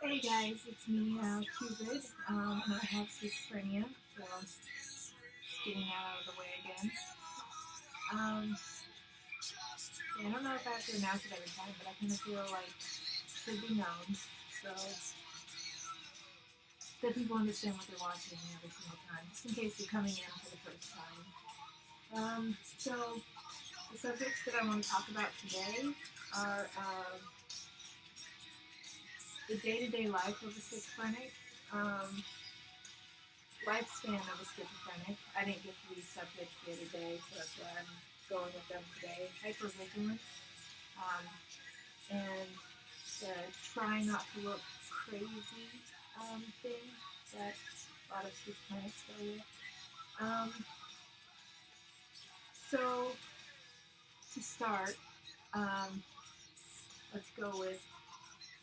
Hey guys, it's me, Cupid, and I have schizophrenia, so just getting that out of the way again. Um, yeah, I don't know if I have to announce it every time, but I kind of feel like it should be known, so that people understand what they're watching every single time, just in case you're coming in for the first time. So the subjects that I want to talk about today are the day-to-day life of a schizophrenic, um, lifespan of a schizophrenic. I didn't get to these subjects the other day, so that's why I'm going with them today. Hypervigilance, um, and the try not to look crazy thing that a lot of schizophrenics go with. Um, so to start, um, let's go with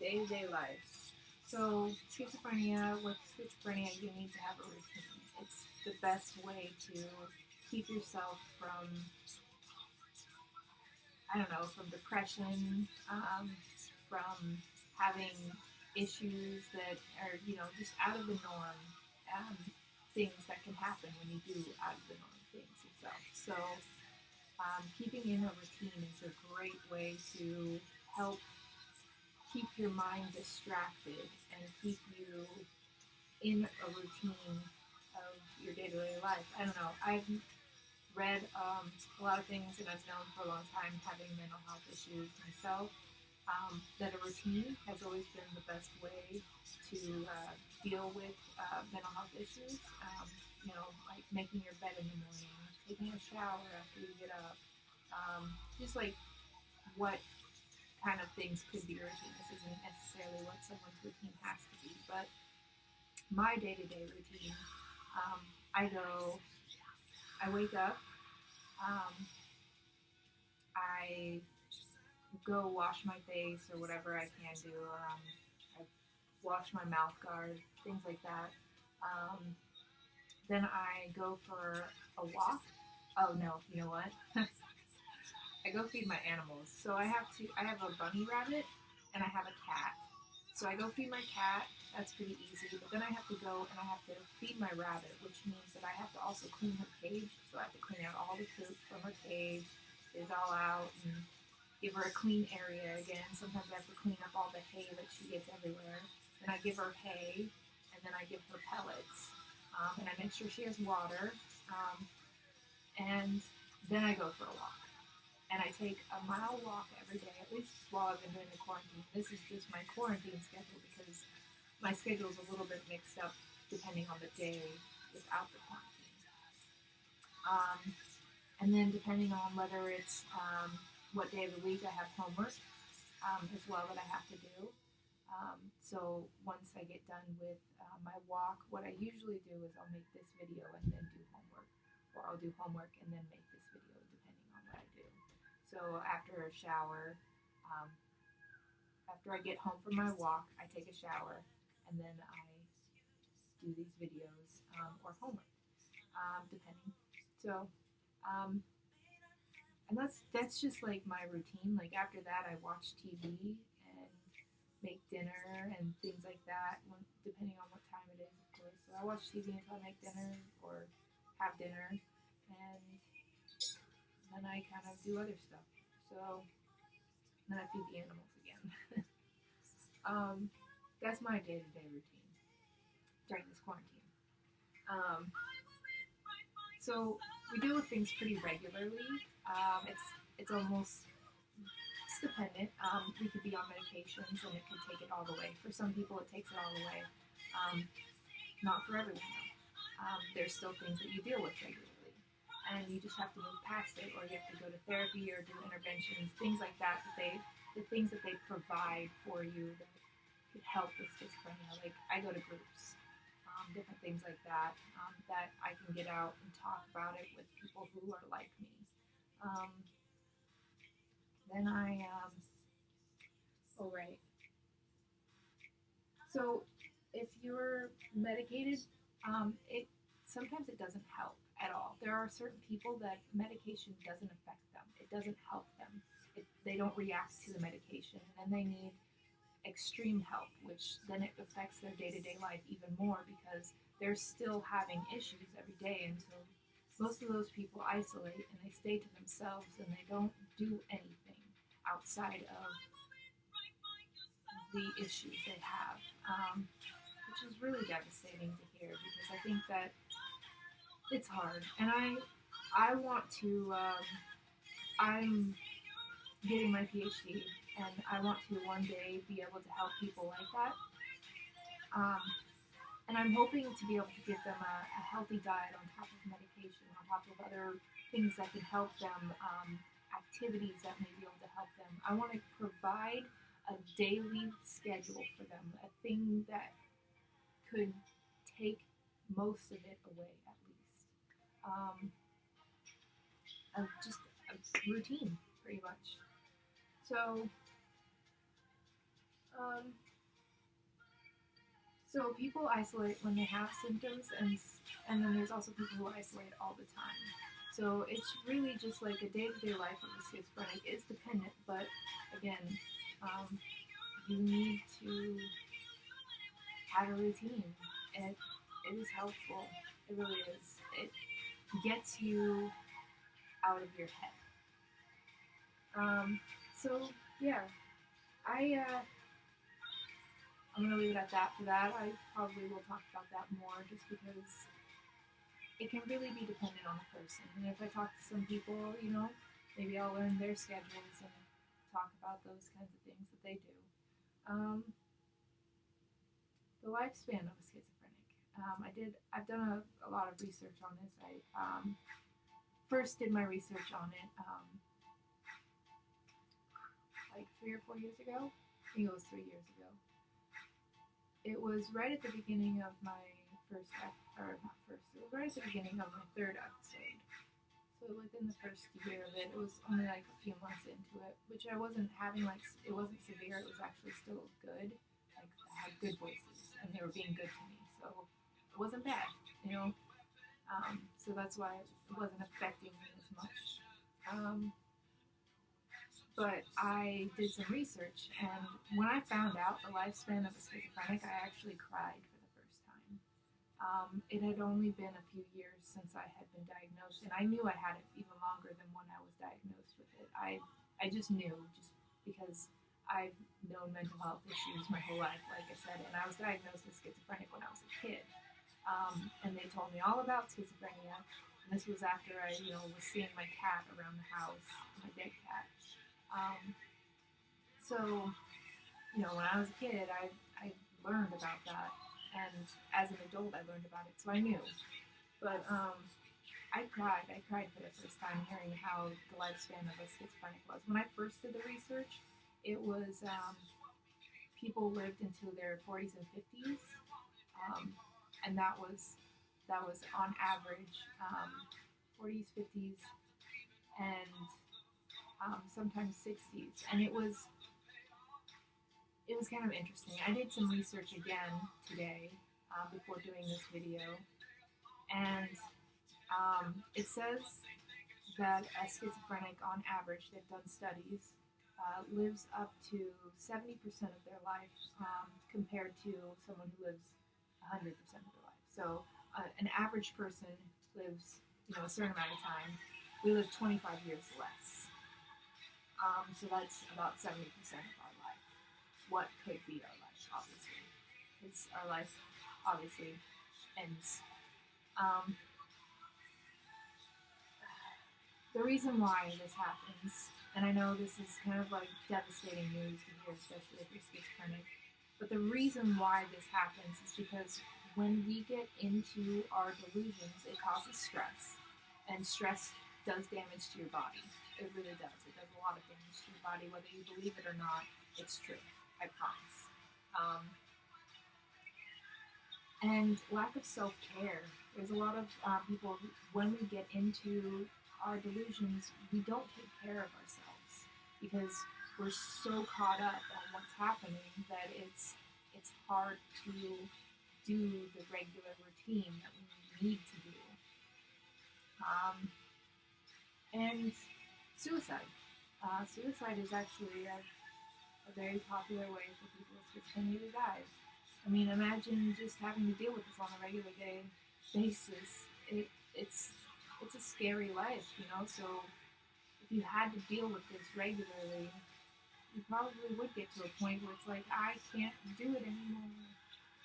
day-to-day life. So schizophrenia, with schizophrenia, you need to have a routine. It's the best way to keep yourself from, I don't know, from depression, from having issues that are, just out of the norm, um, things that can happen when you do out of the norm things yourself. So, keeping in a routine is a great way to help keep your mind distracted and keep you in a routine of your day-to-day life. I don't know. I've read a lot of things, and I've known for a long time, having mental health issues myself, that a routine has always been the best way to deal with mental health issues. Like making your bed in the morning, taking a shower after you get up, just like what kind of things could be a routine. This isn't necessarily what someone's routine has to be, but my day-to-day routine, um, I go, I wake up, um, I go wash my face or whatever I can do. I wash my mouth guard, things like that. Um, then I go for a walk. Oh no, you know what? I go feed my animals. So I have a bunny rabbit and I have a cat. So I go feed my cat. That's pretty easy. But then I have to go and I have to feed my rabbit, which means that I have to also clean her cage. So I have to clean out all the poop from her cage, get it all out, and give her a clean area again. Sometimes I have to clean up all the hay that she gets everywhere. Then I give her hay, and then I give her pellets, and I make sure she has water, and then I go for a walk. And I take a mile walk every day, at least while I've been doing the quarantine. This is just my quarantine schedule because my schedule is a little bit mixed up depending on the day without the quarantine. Um, and then depending on whether it's what day of the week I have homework as well that I have to do. So once I get done with my walk, what I usually do is I'll make this video and then do homework, or I'll do homework and then make this video, depending on what I do. So after a shower, um, after I get home from my walk, I take a shower and then I do these videos or homework, depending. So, um, and that's just like my routine. Like after that, I watch TV and make dinner and things like that, depending on what time it is, of course. So I watch TV until I make dinner or have dinner, and then I kind of do other stuff. So then I feed the animals again. um, that's my day-to-day routine during this quarantine. Um, so we deal with things pretty regularly. It's almost it's dependent. We could be on medications and it could take it all the way. For some people, it takes it all the way. Um, Not for everyone though. There's still things that you deal with regularly, and you just have to move past it, or you have to go to therapy or do interventions, things like that. The things that they provide for you that could help with schizophrenia. Like I go to groups, different things like that, that I can get out and talk about it with people who are like me. Um, then I, oh right. So if you're medicated, it sometimes it doesn't help at all. There are certain people that medication doesn't affect them. It doesn't help them. They don't react to the medication, and then they need extreme help, which then it affects their day-to-day life even more because they're still having issues every day. And so most of those people isolate and they stay to themselves and they don't do anything outside of the issues they have, which is really devastating to hear because I think that it's hard. And I want to, I'm getting my PhD and I want to one day be able to help people like that. Um, and I'm hoping to be able to give them a healthy diet on top of medication, on top of other things that can help them, activities that may be able to help them. I want to provide a daily schedule for them, a thing that could take most of it away, at least. Um, just a routine, pretty much. So, um, so people isolate when they have symptoms, and then there's also people who isolate all the time. So it's really just like a day-to-day life of a schizophrenic is dependent, but again, you need to have a routine. It is helpful. It really is. It gets you out of your head. So yeah, I I'm gonna leave it at that for that. I probably will talk about that more just because it can really be dependent on the person. And if I talk to some people, maybe I'll learn their schedules and talk about those kinds of things that they do. Um, the lifespan of a schizophrenic. I've done a lot of research on this. I first did my research on it like 3 or 4 years ago. I think it was 3 years ago. It was right at the beginning of my it was right at the beginning of my third episode. So within the first year of it, it was only like a few months into it, which I wasn't having it wasn't severe. It was actually still good. Like I had good voices, and they were being good to me, so it wasn't bad, you know. So that's why it wasn't affecting me as much. But I did some research, and when I found out the lifespan of a schizophrenic, I actually cried for the first time. It had only been a few years since I had been diagnosed, and I knew I had it even longer than when I was diagnosed with it. I just knew, just because I've known mental health issues my whole life, like I said, and I was diagnosed with schizophrenic when I was a kid. And they told me all about schizophrenia, and this was after I, was seeing my cat around the house, my dead cat. So, when I was a kid, I learned about that, and as an adult, I learned about it, so I knew. But I cried. I cried for the first time hearing how the lifespan of a schizophrenic was. When I first did the research, it was people lived into their 40s and 50s, and that was on average 40s, 50s, and sometimes 60s, and it was kind of interesting. I did some research again today before doing this video, and it says that a schizophrenic, on average, they've done studies, lives up to 70% of their life compared to someone who lives 100% of their life. So an average person lives, a certain amount of time. We live 25 years less. So that's about 70% of our life. What could be our life, obviously, because our life obviously ends. The reason why this happens, and I know this is kind of like devastating news to hear, especially if you're schizophrenic, but the reason why this happens is because when we get into our delusions, it causes stress, and stress does damage to your body. It really does. It does a lot of damage to your body, whether you believe it or not. It's true. I promise. And lack of self-care. There's a lot of people who, when we get into our delusions, we don't take care of ourselves because we're so caught up on what's happening that it's hard to do the regular routine that we need to do. And suicide. Suicide is actually a a very popular way for people with schizophrenia to die. I mean, imagine just having to deal with this on a regular day basis. It's a scary life, you know. So if you had to deal with this regularly, you probably would get to a point where it's like, I can't do it anymore.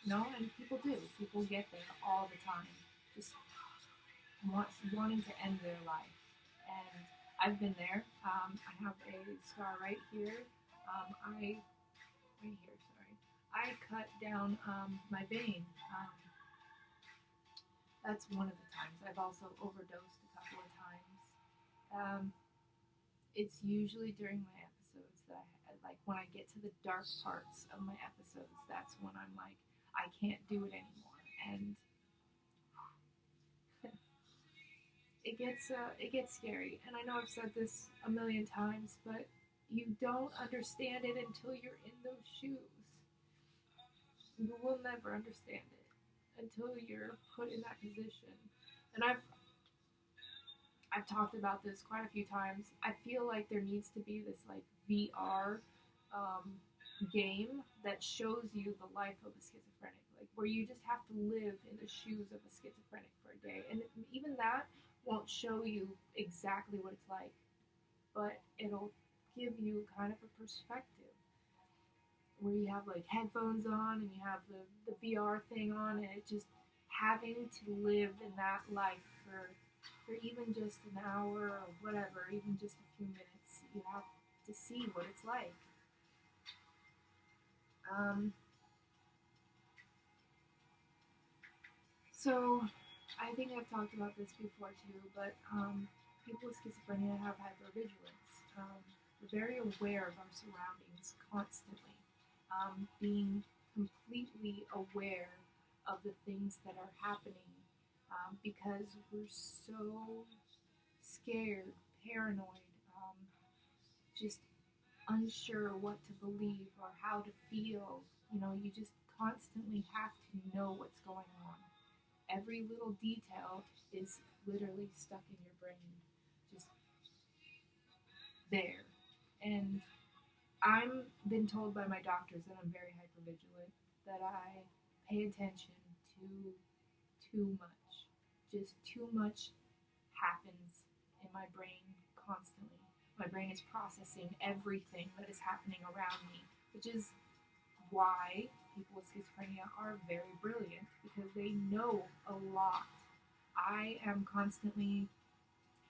You know, and people do. People get there all the time, just wanting to end their life. And I've been there. I have a scar right here. Right here, sorry. I cut down my vein. That's one of the times. I've also overdosed a couple of times. Um, it's usually during my episodes that like when I get to the dark parts of my episodes. That's when I'm like, I can't do it anymore, and it gets scary. And I know I've said this a million times, but you don't understand it until you're in those shoes. You will never understand it until you're put in that position. And I've talked about this quite a few times. I feel like there needs to be this like VR um, game that shows you the life of a schizophrenic, like where you just have to live in the shoes of a schizophrenic for a day, and even that won't show you exactly what it's like, but it'll give you kind of a perspective where you have like headphones on and you have the VR thing on, and it just having to live in that life for even just an hour or whatever, even just a few minutes, you have to see what it's like. Um, so I think I've talked about this before too, but people with schizophrenia have hypervigilance. We're very aware of our surroundings constantly, being completely aware of the things that are happening because we're so scared, paranoid, just unsure what to believe or how to feel. You know, you just constantly have to know what's going on. Every little detail is literally stuck in your brain, just there. And I'm been told by my doctors that I'm very hypervigilant, that I pay attention to too much. Just too much happens in my brain constantly. My brain is processing everything that is happening around me, which is why people with schizophrenia are very brilliant because they know a lot. I am constantly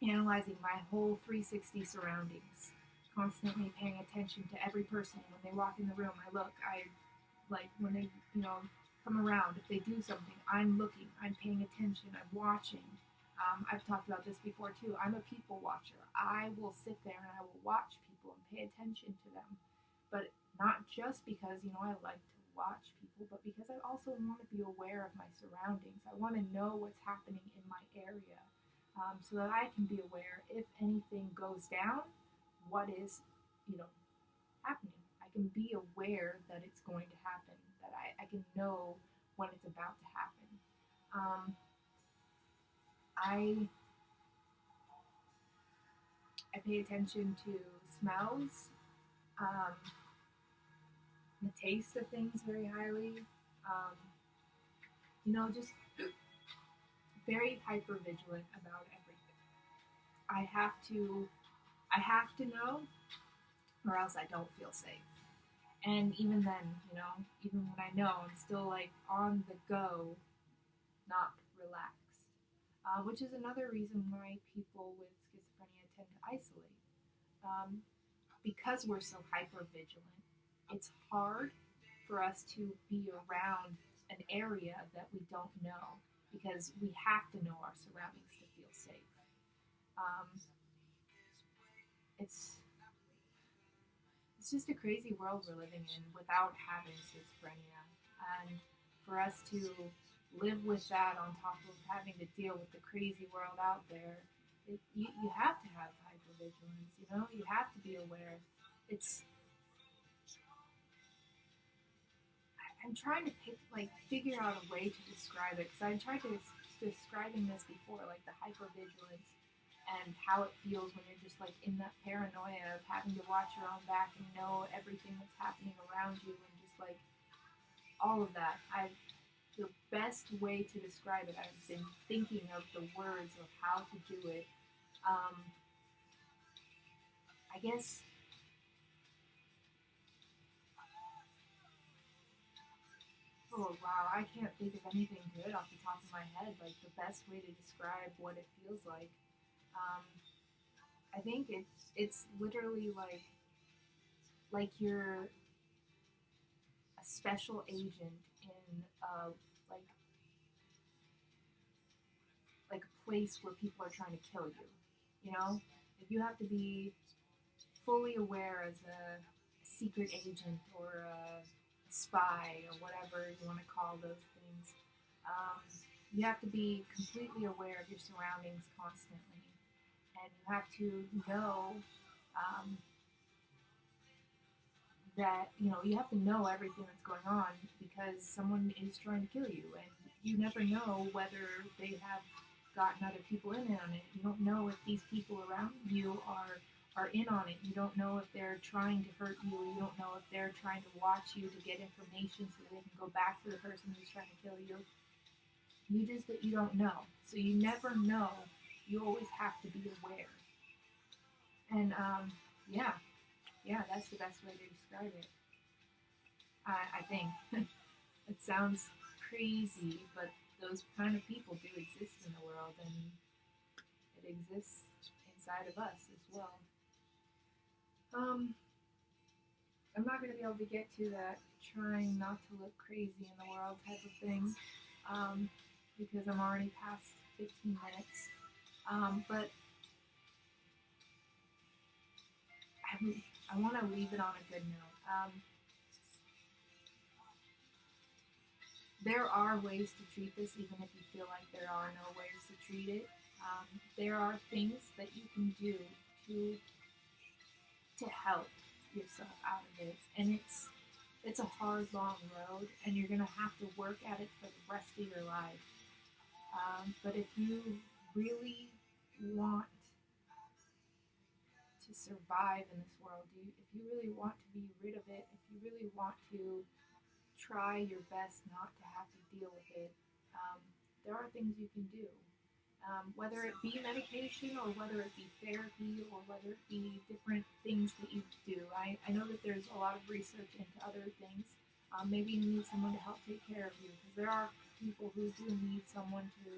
analyzing my whole 360 surroundings, constantly paying attention to every person. When they walk in the room, I look. I like when they, come around. If they do something, I'm looking. I'm paying attention. I'm watching. I've talked about this before too. I'm a people watcher. I will sit there and I will watch people and pay attention to them. But not just because, I like to watch people, but because I also want to be aware of my surroundings. I want to know what's happening in my area so that I can be aware if anything goes down, what is, you know, happening. I can be aware that it's going to happen, that I can know when it's about to happen. Um, I I pay attention to smells, um, the taste of things very highly. Um, just very hyper vigilant about everything. I have to I have to know, or else I don't feel safe. And even then, even when I know, I'm still like on the go, not relaxed. Which is another reason why people with schizophrenia tend to isolate. Um, because we're so hyper vigilant, it's hard for us to be around an area that we don't know because we have to know our surroundings to feel safe. Um, it's it's just a crazy world we're living in without having schizophrenia, and for us to live with that on top of having to deal with the crazy world out there, you have to have hypervigilance. You have to be aware. It's I'm trying to figure out a way to describe it because I tried to describing this before, like the hypervigilance. and how it feels when you're just like in that paranoia of having to watch your own back and know everything that's happening around you, and just like all of that. The best way to describe it, I've been thinking of the words of how to do it. Um, I guess, oh wow, I can't think of anything good off the top of my head. Like the best way to describe what it feels like. Um, I think it's literally like you're a special agent in like like a place where people are trying to kill you. You know, like you have to be fully aware as a secret agent or a spy or whatever you want to call those things. Um, you have to be completely aware of your surroundings constantly, and you have to know um, that you have to know everything that's going on because someone is trying to kill you, and you never know whether they have gotten other people in on it. You don't know if these people around you are in on it. You don't know if they're trying to hurt you. You don't know if they're trying to watch you to get information so they can go back to the person who's trying to kill you. You don't know, so you never know. You always have to be aware, and yeah, yeah, that's the best way to describe it. I think. It sounds crazy, but those kind of people do exist in the world, and it exists inside of us as well. Um, I'm not going to be able to get to that trying not to look crazy in the world type of thing because I'm already past 15 minutes. But I want to leave it on a good note. There are ways to treat this, even if you feel like there are no ways to treat it. There are things that you can do to help yourself out of it, and it's a hard, long road, and you're gonna have to work at it for the rest of your life. But if you really want to survive in this world, if you really want to be rid of it, if you really want to try your best not to have to deal with it, um, there are things you can do. Whether it be medication or whether it be therapy or whether it be different things that you do. I know that there's a lot of research into other things. Maybe you need someone to help take care of you because there are people who do need someone to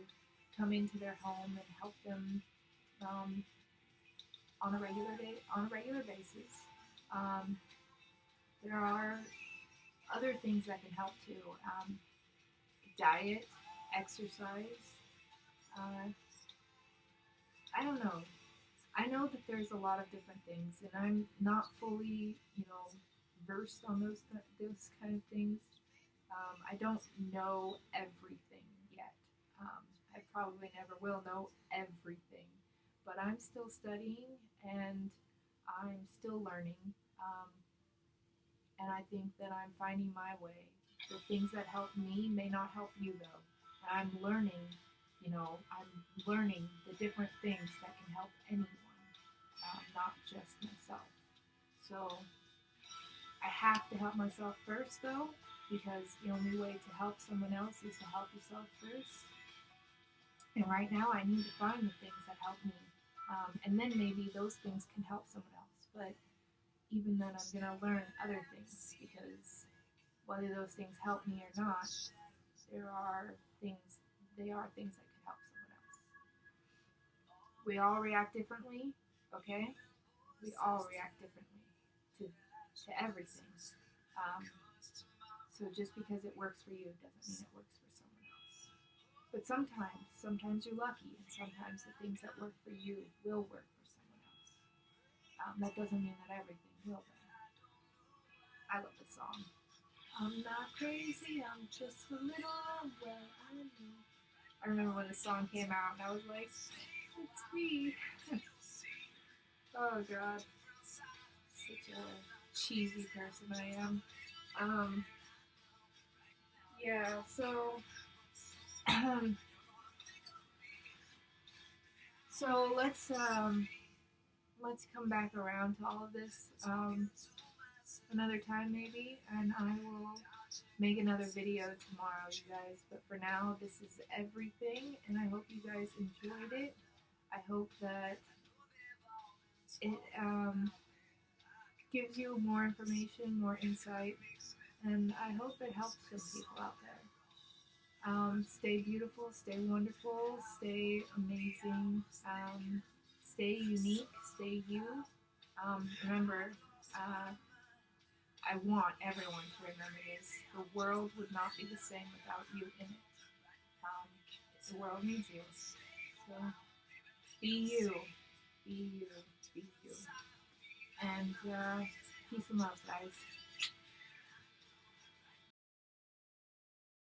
come into their home and help them um, on a regular basis. Um, there are other things that can help too. Diet, exercise. Uh, I don't know. I know that there's a lot of different things, and I'm not fully, versed on those kind of things. I don't know everything yet. I probably never will know everything, but I'm still studying and I'm still learning. Um, and I think that I'm finding my way. The things that help me may not help you though. And I'm learning the different things that can help anyone, not just myself. So I have to help myself first though, because the only way to help someone else is to help yourself first. And right now I need to find the things that help me. And then maybe those things can help someone else. But even then, I'm going to learn other things because whether those things help me or not, there are things, they are things that can help someone else. We all react differently, okay? We all react differently to everything. Um, so just because it works for you doesn't mean it works for someone else. But sometimes you're lucky, and sometimes the things that work for you will work for someone else. That doesn't mean that everything will. Though. I love this song. I'm not crazy, I'm just a little well I know. I remember when the song came out and I was like, it's me. Oh god. Such a cheesy person I am. Um, yeah, so So let's come back around to all of this another time maybe, and I will make another video tomorrow, you guys. But for now, this is everything, and I hope you guys enjoyed it. I hope that it gives you more information, more insight, and I hope it helps some people out there. Stay beautiful, stay wonderful, stay amazing, stay unique, stay you. Remember, uh, I want everyone to remember this. The world would not be the same without you in it. Um, the world needs you. So be you, be you, be you. And peace and love, guys.